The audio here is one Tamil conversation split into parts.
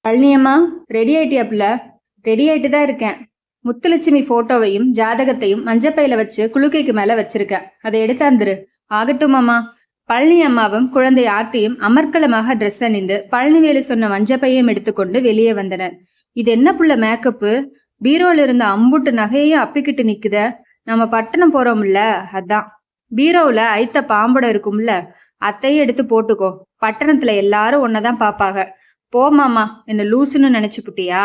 பழனியம்மா, ரெடி ஆயிட்டியாப்புல? ரெடி ஆயிட்டு தான் இருக்கேன். முத்துலட்சுமி போட்டோவையும் ஜாதகத்தையும் மஞ்சப்பையில வச்சு குளுக்கைக்கு மேல வச்சிருக்கேன். அதை எடுத்தாந்துரு. ஆகட்டும் அம்மா. பழனி அம்மாவும் குழந்தை ஆர்த்தியும் அமர்க்கலமாக ட்ரெஸ் அணிந்து பழனிவேலு சொன்ன மஞ்சப்பையும் எடுத்துக்கொண்டு வெளியே வந்தனர். இது என்ன புள்ள மேக்கப்பு? பீரோல இருந்த அம்புட்டு நகையையும் அப்பிக்கிட்டு நிக்குத. நம்ம பட்டணம் போறோம்ல, அதான். பீரோவுல ஐத்த பாம்படம் இருக்கும்ல, அத்தையும் எடுத்து போட்டுக்கோ. பட்டணத்துல எல்லாரும் ஒன்னதான் பாப்பாங்க. போமாமா, என்ன லூசுன்னு நினைச்சு புட்டியா?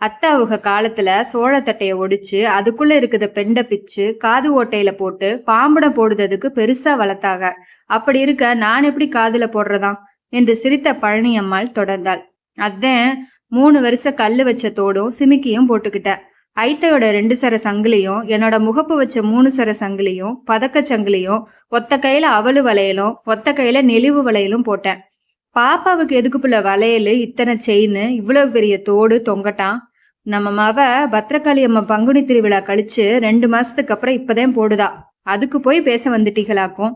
அத்தை அவங்க காலத்துல சோளத்தட்டைய ஒடிச்சு அதுக்குள்ள இருக்குத பெண்ட பிச்சு காது ஓட்டையில போட்டு பாம்படம் போடுறதுக்கு பெருசா வளர்த்தாக. அப்படி இருக்க நான் எப்படி காதுல போடுறதாம் என்று சிரித்த பழனி அம்மாள் தொடர்ந்தாள். அதான் 3 வருஷம் கல்லு வச்ச தோடும் சிமிக்கியும் போட்டுக்கிட்டேன். ஐத்தையோட 2 சர சங்கிலியும் என்னோட முகப்பு வச்ச 3 சர சங்கிலியும் பதக்க சங்கிலியும் ஒத்த கையில அவளு வளையலும் ஒத்த கையில நெளிவு வளையலும் போட்டேன். பாப்பாவுக்கு எதுக்கு புள்ள வளையல், இத்தனை செயின், இவ்வளவு பெரிய தோடு தொங்கட்டான்? நம்ம மவ பத்திரகாளி அம்மா பங்குனி திருவிழா கழிச்சு 2 மாசத்துக்கு அப்புறம் இப்பதான் போடுதா. அதுக்கு போய் பேச வந்துட்டீங்களாக்கும்.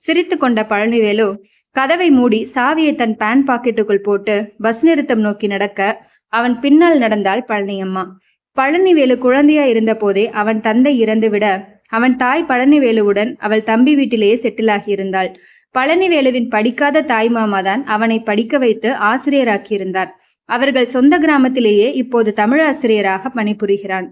சிரித்து கொண்ட பழனிவேலு கதவை மூடி சாவியை தன் பேண்ட் பாக்கெட்டுக்குள் போட்டு பஸ் நிறுத்தம் நோக்கி நடக்க அவன் பின்னால் நடந்தாள் பழனியம்மா. பழனிவேலு குழந்தையா இருந்த போதே அவன் தந்தை இறந்து விட அவன் தாய் பழனிவேலுவுடன் அவள் தம்பி வீட்டிலேயே செட்டில் ஆகியிருந்தாள். பழனிவேலுவின் படிக்காத தாய்மாமாதான் அவனை படிக்க வைத்து ஆசிரியராக்கியிருந்தார். அவர்கள் சொந்த கிராமத்திலேயே இப்போது தமிழ் ஆசிரியராக பணிபுரிகிறான்.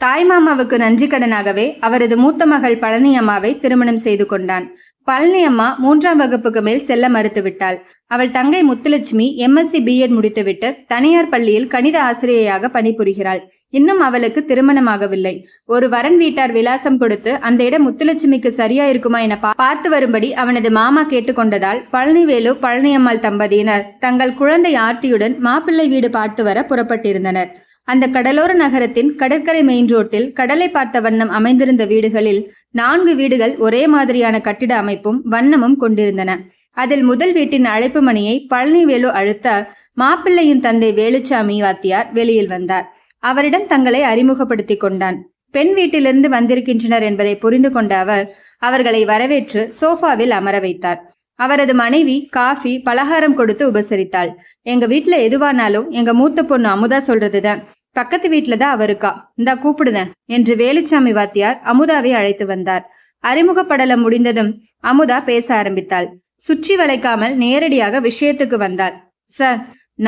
தாய்மாமாவுக்கு நன்றி கடனாகவே அவரது மூத்த மகள் பழனி அம்மாவை திருமணம் செய்து கொண்டான். பழனி அம்மா 3ஆம் வகுப்புக்கு மேல் செல்ல மறுத்துவிட்டாள். அவள் தங்கை முத்துலட்சுமி MSc B.Ed முடித்துவிட்டு தனியார் பள்ளியில் கணித ஆசிரியையாக பணிபுரிகிறாள். இன்னும் அவளுக்கு திருமணமாகவில்லை. ஒரு வரன் வீட்டார் விலாசம் கொடுத்து அந்த இடம் முத்துலட்சுமிக்கு சரியா இருக்குமா என பார்த்து வரும்படி அவனது மாமா கேட்டுக்கொண்டதால் பழனிவேலு பழனியம்மாள் தம்பதியினர் தங்கள் குழந்தை ஆர்த்தியுடன் மாப்பிள்ளை வீடு பார்த்து வர புறப்பட்டிருந்தனர். அந்த கடலோர நகரத்தின் கடற்கரை மெயின் ரோட்டில் கடலை பார்த்த வண்ணம் அமைந்திருந்த வீடுகளில் 4 வீடுகள் ஒரே மாதிரியான கட்டிட அமைப்பும் வண்ணமும் கொண்டிருந்தன. அதில் முதல் வீட்டின் அழைப்பு மணியை பழனிவேலு அழுத்த மாப்பிள்ளையின் தந்தை வேலுச்சாமி வாத்தியார் வெளியில் வந்தார். அவரிடம் தங்களை அறிமுகப்படுத்தி கொண்டான். பெண் வீட்டிலிருந்து வந்திருக்கின்றனர் என்பதை புரிந்து கொண்ட அவர் அவர்களை வரவேற்று சோஃபாவில் அமர வைத்தார். அவரது மனைவி காஃபி பலகாரம் கொடுத்து உபசரித்தாள். எங்க வீட்டுல எதுவானாலும் எங்க மூத்த பொண்ணு அமுதா சொல்றதுதான். பக்கத்து வீட்டுலதான் அவருக்கா, இந்தா கூப்பிடுதேன் என்று வேலுச்சாமி வாத்தியார் அமுதாவை அழைத்து வந்தார். அறிமுகப்படலம் முடிந்ததும் அமுதா பேச ஆரம்பித்தாள். சுற்றி வளைக்காமல் நேரடியாக விஷயத்துக்கு வந்தாள். சார்,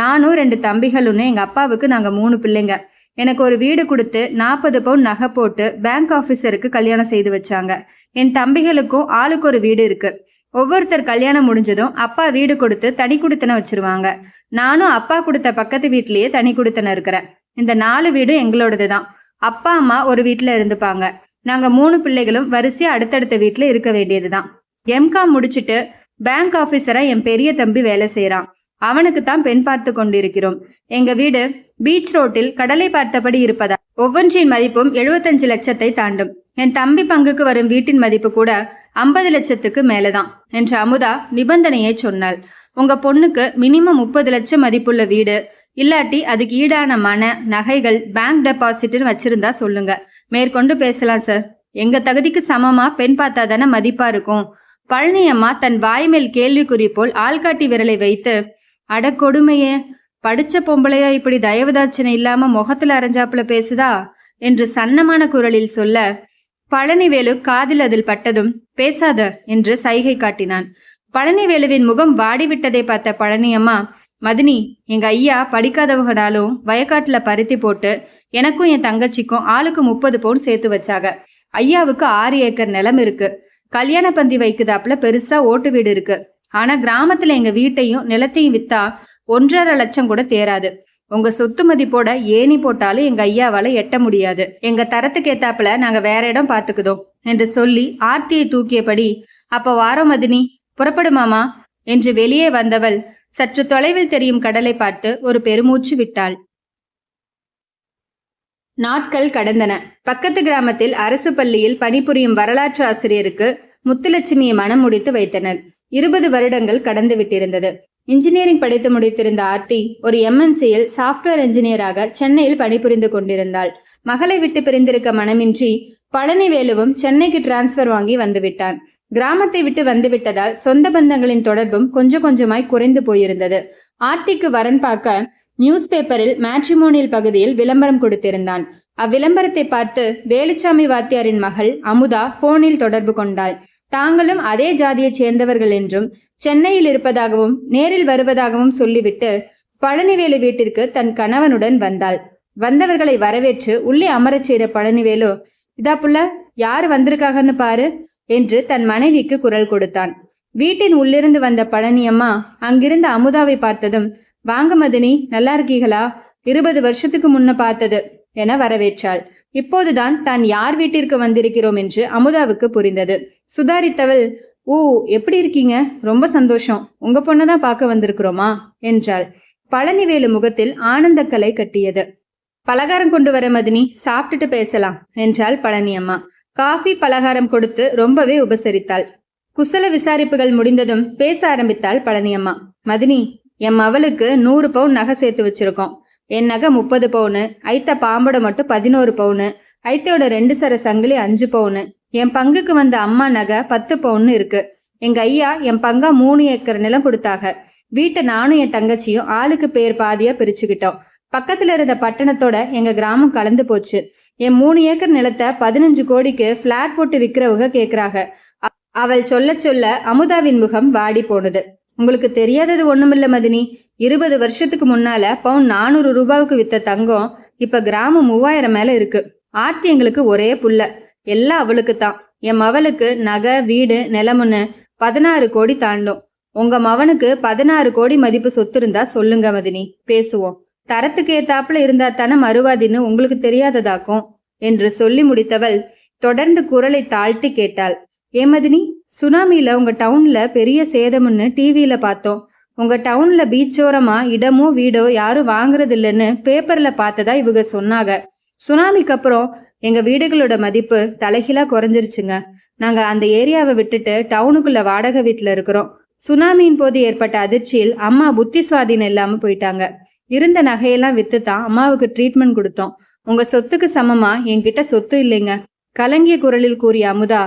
நானும் 2 தம்பிகளுன்னு எங்க அப்பாவுக்கு நாங்க 3 பிள்ளைங்க. எனக்கு ஒரு வீடு கொடுத்து 40 பவுன் நகை போட்டு பேங்க் ஆபீசருக்கு கல்யாணம் செய்து வச்சாங்க. என் தம்பிகளுக்கும் ஆளுக்கு ஒரு வீடு இருக்கு. ஒவ்வொருத்தர் கல்யாணம் முடிஞ்சதும் அப்பா வீடு கொடுத்து தனி குடித்தன வச்சிருவாங்க. நானும் அப்பா கொடுத்த பக்கத்து வீட்லயே தனி குடித்தன இருக்கிறேன். இந்த 4 வீடும் எங்களோடதுதான். அப்பா அம்மா ஒரு வீட்டுல இருந்துப்பாங்க. நாங்க 3 பிள்ளைகளும் வரிசையா அடுத்தடுத்த வீட்டுல இருக்க வேண்டியதுதான். MCom முடிச்சுட்டு பேங்க் ஆபீசரா என் பெரிய தம்பி வேலை செய்யறான். அவனுக்கு தான் பெண் பார்த்து கொண்டிருக்கிறோம். எங்க வீடு பீச் ரோட்டில் கடலை பார்த்தபடி இருப்பதா ஒவ்வொன்றின் மதிப்பும் 75 லட்சத்தை தாண்டும். என் தம்பி பங்குக்கு வரும் வீட்டின் மதிப்பு கூட 50 லட்சத்துக்கு மேலதான் என்று அமுதா நிபந்தனையை சொன்னாள். உங்க பொண்ணுக்கு மினிமம் 30 லட்சம் மதிப்புள்ள வீடு, இல்லாட்டி அதுக்கு ஈடான நகைகள் பேங்க் டெபாசிட்னு வச்சிருந்தா சொல்லுங்க. மேற்கொண்டு பேசலாம் சார். எங்க தகுதிக்கு சமமா பெண் பார்த்தா தானே மதிப்பா இருக்கும். பழனியம்மா தன் வாய்மேல் கேள்விக்குறி போல் ஆள்காட்டி விரலை வைத்து, அட கொடுமையே, படிச்ச பொம்பளையா இப்படி தயவுதாட்சணை இல்லாம முகத்துல அரைஞ்சாப்புல பேசுதா என்று சன்னமான குரலில் சொல்ல பழனிவேலு காதில் அதில் பட்டதும் பேசாத என்று சைகை காட்டினான். பழனிவேலுவின் முகம் வாடிவிட்டதை பார்த்த பழனியம்மா, மதினி, எங்க ஐயா படிக்காதவங்கனாலும் வயக்காட்டுல பருத்தி போட்டு எனக்கும் என் தங்கச்சிக்கும் ஆளுக்கு 30 பவுன் சேர்த்து வச்சாங்க. ஐயாவுக்கு 6 ஏக்கர் நிலம் இருக்கு. கல்யாண பந்தி வைக்குதாப்புல பெருசா ஓட்டு வீடு இருக்கு. ஆனா கிராமத்துல எங்க வீட்டையும் நிலத்தையும் வித்தா 1.5 லட்சம் கூட தேராது. உங்க சொத்து மதிப்போட ஏணி போட்டாலும் எங்க ஐயாவால எட்ட முடியாது. எங்க தரத்துக்கு ஏத்தாப்புல நாங்க வேற இடம் பாத்துக்குதோம் என்று சொல்லி ஆர்த்தியை தூக்கியபடி, அப்ப வாரம் மதினி, புறப்படுமாமா என்று வெளியே வந்தவள் சற்று தொலைவில் தெரியும் கடலை பார்த்து ஒரு பெருமூச்சு விட்டாள். நாட்கள் கடந்தன. பக்கத்து கிராமத்தில் அரசு பள்ளியில் பணிபுரியும் வரலாற்று ஆசிரியருக்கு முத்துலட்சுமியை மனம் முடித்து வைத்தனர். 20 வருடங்கள் கடந்து விட்டிருந்தது. இன்ஜினியரிங் படித்து முடித்திருந்த ஆர்த்தி ஒரு MNCயில் சாப்ட்வேர் என்ஜினியராக சென்னையில் பணிபுரிந்து கொண்டிருந்தாள். மகளை விட்டு பிரிந்திருக்க மனமின்றி பழனிவேலுவும் சென்னைக்கு டிரான்ஸ்பர் வாங்கி வந்துவிட்டான். கிராமத்தை விட்டு வந்துவிட்டதால் சொந்த பந்தங்களின் தொடர்பும் கொஞ்சம் கொஞ்சமாய் குறைந்து போயிருந்தது. ஆர்த்திக்கு வரன் பார்க்க நியூஸ் பேப்பரில் மேட்ரிமோனியல் பகுதியில் விளம்பரம் கொடுத்திருந்தான். அவ்விளம்பரத்தை பார்த்து வேலுச்சாமி வாத்தியாரின் மகள் அமுதா போனில் தொடர்பு கொண்டாள். தாங்களும் அதே ஜாதியைச் சேர்ந்தவர்கள் என்றும் சென்னையில் இருப்பதாகவும் நேரில் வருவதாகவும் சொல்லிவிட்டு பழனிவேலு வீட்டிற்கு தன் கணவனுடன் வந்தாள். வந்தவர்களை வரவேற்று உள்ளே அமரச் செய்த பழனிவேலு, இதா புள்ள, யாரு வந்திருக்காங்கன்னு பாரு என்று தன் மனைவிக்கு குரல் கொடுத்தான். வீட்டின் உள்ளிருந்து வந்த பழனியம்மா அங்கிருந்த அமுதாவை பார்த்ததும், வாங்க மதினி, நல்லா இருக்கீங்களா? 20 வருஷத்துக்கு முன்ன பார்த்தது என வரவேற்றாள். இப்போதுதான் தான் யார் வீட்டிற்கு வந்திருக்கிறோம் என்று அமுதாவுக்கு புரிந்தது. சுதாரித்தவள், ஓ, எப்படி இருக்கீங்க? ரொம்ப சந்தோஷம். உங்க பொண்ணதான் பார்க்க வந்திருக்கிறோமா என்றாள். பழனிவேலு முகத்தில் ஆனந்த கலை கட்டியது. பலகாரம் கொண்டு வர மதினி, சாப்பிட்டுட்டு பேசலாம் என்றாள் பழனியம்மா. காஃபி பலகாரம் கொடுத்து ரொம்பவே உபசரித்தாள். குசல விசாரிப்புகள் முடிந்ததும் பேச ஆரம்பித்தாள் பழனியம்மா. மதினி, என் மவளுக்கு 100 பவுன் நகை சேர்த்து வச்சிருக்கோம். என் நகை 30 பவுனு, ஐத்த பாம்பட மட்டும் 11 பவுனு, ஐத்தையோட 2 சர சங்கிலி 5 பவுனு, என் பங்குக்கு வந்த அம்மா நகை 10 பவுன்னு இருக்கு. எங்க ஐயா என் பங்கா 3 ஏக்கர் நிலம் கொடுத்தாக. வீட்டை நானும் என் தங்கச்சியும் ஆளுக்கு பேர் பாதியா பிரிச்சுக்கிட்டோம். பக்கத்துல இருந்த பட்டணத்தோட எங்க கிராமம் கலந்து போச்சு. என் 3 ஏக்கர் நிலத்தை 15 கோடிக்கு பிளாட் போட்டு விற்கிறவங்க கேக்குறாங்க. அவள் சொல்ல சொல்ல அமுதாவின் முகம் வாடி போனது. உங்களுக்கு தெரியாதது ஒண்ணுமில்ல மதினி, 20 வருஷத்துக்கு முன்னால பவுன் 400 ரூபாவுக்கு வித்த தங்கம் இப்ப கிராமம் 3000 மேல இருக்கு. ஆர்த்தி எங்களுக்கு ஒரே புள்ள, எல்லாம் அவளுக்கு தான். என் மவளுக்கு நகை வீடு நிலமுன்னு 16 கோடி தாண்டும். உங்க மவனுக்கு 16 கோடி மதிப்பு சொத்து இருந்தா சொல்லுங்க மதினி, பேசுவோம். தரத்துக்கு ஏத்தாப்புல இருந்தா தானே மறுவாதின்னு உங்களுக்கு தெரியாததாக்கும் என்று சொல்லி முடித்தவள் தொடர்ந்து குரலை தாழ்த்தி கேட்டாள். ஏமதினி, சுனாமியில உங்க டவுன்ல பெரிய சேதம்னு டிவியில பார்த்தோம். உங்க டவுன்ல பீச்சோரமா இடமோ வீடோ யாரும் வாங்குறது இல்லைன்னு பேப்பர்ல பார்த்ததா இவங்க சொன்னாங்க. சுனாமிக்கு அப்புறம் எங்க வீடுகளோட மதிப்பு தலைகீழா குறைஞ்சிருச்சுங்க. நாங்க அந்த ஏரியாவை விட்டுட்டு டவுனுக்குள்ள வாடகை வீட்டுல இருக்கிறோம். சுனாமியின் போது ஏற்பட்ட அதிர்ச்சியில் அம்மா புத்தி சுவாதீனம் இல்லாம போயிட்டாங்க. இருந்த நகையெல்லாம் வித்துதான் அம்மாவுக்கு ட்ரீட்மெண்ட் கொடுத்தோம். உங்க சொத்துக்கு சமமா என்கிட்ட சொத்து இல்லைங்க. கலங்கிய குரலில் கூறிய அமுதா,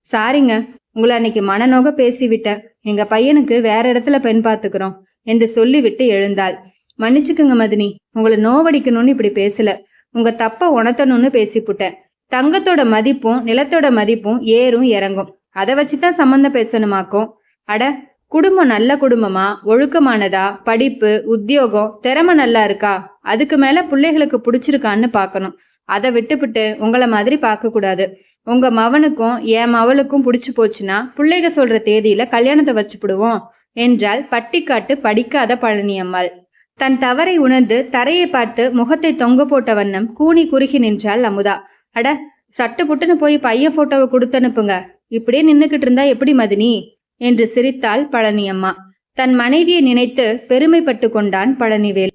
சாரிங்க, உங்களை அன்னைக்கு மனநோக பேசிவிட்டேன். எங்க பையனுக்கு வேற இடத்துல பெண் பார்த்துக்கிறோம் என்று சொல்லிவிட்டு எழுந்தாள். மன்னிச்சுக்குங்க மதினி, உங்களை நோவடிக்கணும்னு இப்படி பேசல. உங்க தப்ப உணர்த்தணும்னு பேசிப்புட்டேன். தங்கத்தோட மதிப்பும் நிலத்தோட மதிப்பும் ஏறும் இறங்கும். அதை வச்சுதான் சம்பந்தம் பேசணுமாக்கும். அட, குடும்பம் நல்ல குடும்பமா, ஒழுக்கமானதா, படிப்பு உத்தியோகம் திறமை நல்லா இருக்கா, அதுக்கு மேல பிள்ளைகளுக்கு பிடிச்சிருக்கான்னு பாக்கணும். அதை விட்டுவிட்டு உங்களை மாதிரி பார்க்க கூடாது. உங்க மவனுக்கும் என் மவளுக்கும் பிடிச்சு போச்சுன்னா பிள்ளைக சொல்ற தேதியில கல்யாணத்தை வச்சுப்பிடுவோம் என்றாள் பட்டிக்காட்டு படிக்காத பழனியம்மாள். தன் தவறை உணர்ந்து தரையை பார்த்து முகத்தை தொங்க போட்ட வண்ணம் கூனி குறுகி நின்றாள் அமுதா. அட, சட்டு புட்டுன்னு போய் பையன் போட்டோவை கொடுத்தனுப்புங்க. இப்படியே நின்னுக்கிட்டு இருந்தா எப்படி மதினி என்று சிரித்தாள் பழனியம்மா. தன் மனைவியை நினைத்து பெருமைப்பட்டு கொண்டான் பழனிவேல்.